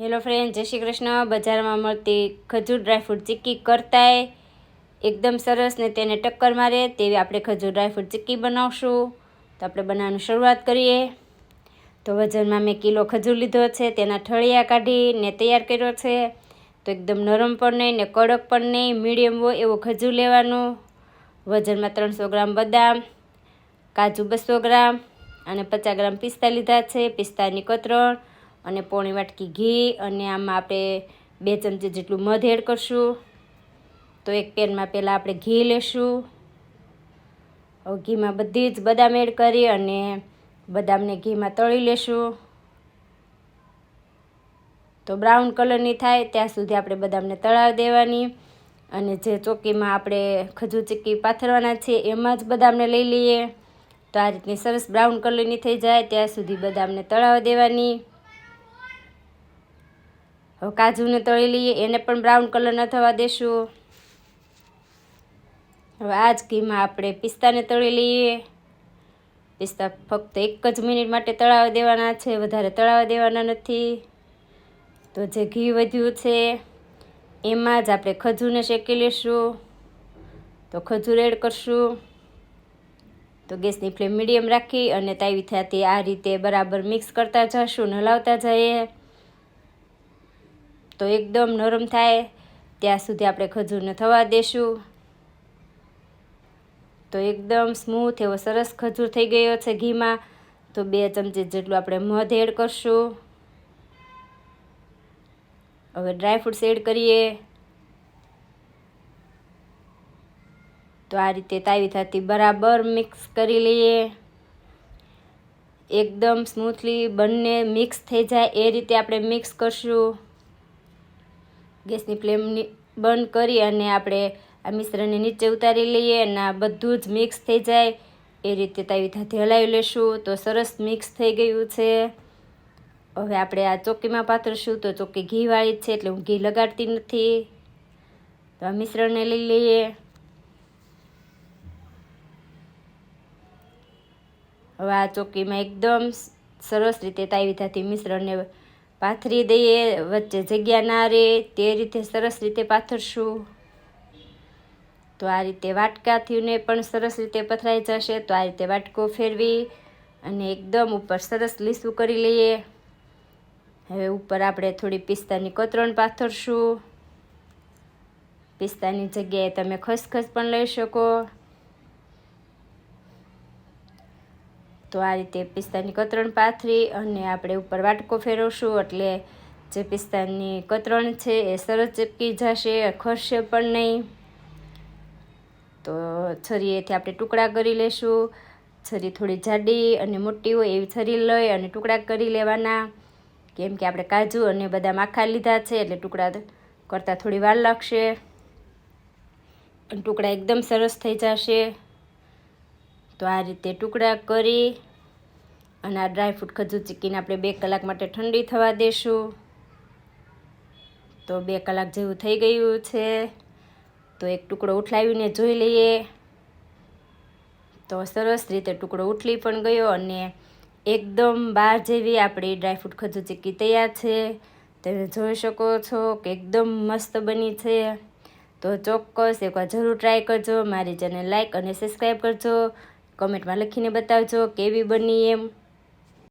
Hello friend, જય શ્રી કૃષ્ણ. બજારમાં મળતી ખજૂર ડ્રાયફ્રૂટ ચીક્કી કરતાંય એકદમ સરસ ને તેને ટક્કર મારે તેવી આપણે ખજૂર ડ્રાયફ્રૂટ ચીક્કી બનાવશું. તો આપણે બનાવવાની શરૂઆત કરીએ. તો વજનમાં મેં કિલો ખજૂર લીધો છે, તેના ઠળિયા કાઢીને તૈયાર કર્યો છે. તો એકદમ નરમ પણ નહીં ને કડક પણ નહીં, મીડિયમ હોય એવો ખજૂર લેવાનો. વજનમાં 300 ગ્રામ બદામ, કાજુ 200 ગ્રામ અને 50 ગ્રામ પિસ્તા લીધા છે. પિસ્તાની કતરણ અને પોણી વાટકી ઘી, અને આમાં આપણે 2 ચમચી જેટલું મધ એડ કરશું. તો એક પેનમાં પહેલાં આપણે ઘી લેશું. હવે ઘીમાં બધી જ બદામ એડ કરી અને બદામને ઘીમાં તળી લેશું. તો બ્રાઉન કલરની થાય ત્યાં સુધી આપણે બદામને તળાવી દેવાની. અને જે ચોકીમાં આપણે ખજૂર ચીક્કી પાથરવાના છે એમાં જ બદામને લઈ લઈએ. તો આ રીતની સરસ બ્રાઉન કલરની થઈ જાય ત્યાં સુધી બદામને તળાવી દેવાની. હવે કાજુને તળી લઈએ, એને પણ બ્રાઉન કલર ન થવા દેશું. હવે આ જ ઘીમાં આપણે પિસ્તાને તળી લઈએ. પિસ્તા ફક્ત 1 જ મિનિટ માટે તળાવી દેવાના છે, વધારે તળાવી દેવાના નથી. તો જે ઘી વધ્યું છે એમાં જ આપણે ખજૂરને શેકી લઈશું. તો ખજૂર એડ કરશું. તો ગેસની ફ્લેમ મીડિયમ રાખી અને તાવી થતી આ રીતે બરાબર મિક્સ કરતા જઈશું, હલાવતા જઈએ. તો એકદમ નરમ થાય ત્યાં સુધી આપણે ખજૂરને થવા દેશું. તો એકદમ સ્મૂથ એવો સરસ ખજૂર થઈ ગયો છે ઘીમાં. તો 2 ચમચી જેટલું આપણે મધ એડ કરશું. હવે ડ્રાયફ્રૂટ્સ એડ કરીએ. તો આ રીતે તાવી થતી બરાબર મિક્સ કરી લઈએ. એકદમ સ્મૂથલી બંને મિક્સ થઈ જાય એ રીતે આપણે મિક્સ કરશું. ગેસની ફ્લેમ બંધ કરી અને આપણે આ મિશ્રણને નીચે ઉતારી લઈએ અને આ બધું જ મિક્સ થઈ જાય એ રીતે તાવી થતી હલાવી લેશું. તો સરસ મિક્સ થઈ ગયું છે. હવે આપણે આ ચોકીમાં પાથરશું. તો ચોકી ઘીવાળી છે એટલે હું ઘી લગાડતી નથી. તો આ મિશ્રણને લઈ લઈએ. હવે આ ચોકીમાં એકદમ સરસ રીતે તાવી થતી મિશ્રણને પાથરી દઈએ. વચ્ચે જગ્યા ના રહે તે રીતે સરસ રીતે પાથરશું. તો આ રીતે વાટકાથીને પણ સરસ રીતે પથરાઈ જશે. તો આ રીતે વાટકો ફેરવી અને એકદમ ઉપર સરસ લીસું કરી લઈએ. હવે ઉપર આપણે થોડી પિસ્તાની કતરણ પાથરશું. પિસ્તાની જગ્યાએ તમે ખસખસ પણ લઈ શકો. તો આ રીતે પિસ્તાની કતરણ પાથરી અને આપણે ઉપર વાટકો ફેરવશું એટલે જે પિસ્તાની કતરણ છે એ સરસ ચીપકી જશે, ખસશે પણ નહીં. તો છરીએથી આપણે ટુકડા કરી લેશું. છરી થોડી જાડી અને મોટી હોય એવી છરી લઈ અને ટુકડા કરી લેવાના. કેમ કે આપણે કાજુ અને બદામ આખા લીધા છે એટલે ટુકડા કરતાં થોડી વાર લાગશે. ટુકડા એકદમ સરસ થઈ જશે. તો આ રીતે ટુકડા કરી અને આ ડ્રાયફ્રૂટ ખજૂર ચીક્કીને આપણે 2 કલાક માટે ઠંડી થવા દેશું. તો 2 કલાક જેવું થઈ ગયું છે. તો એક ટુકડો ઉઠલાવીને જોઈ લઈએ. તો સરસ રીતે ટુકડો ઉઠલી પણ ગયો અને એકદમ બાર જેવી આપણી ડ્રાયફ્રૂટ ખજૂર ચીક્કી તૈયાર છે. તમે જોઈ શકો છો કે એકદમ મસ્ત બની છે. તો ચોક્કસ એકવાર જરૂર ટ્રાય કરજો. મારી ચેનલ લાઈક અને સબસ્ક્રાઈબ કરજો. કમેન્ટમાં લખીને બતાવજો કેવી બની એમ.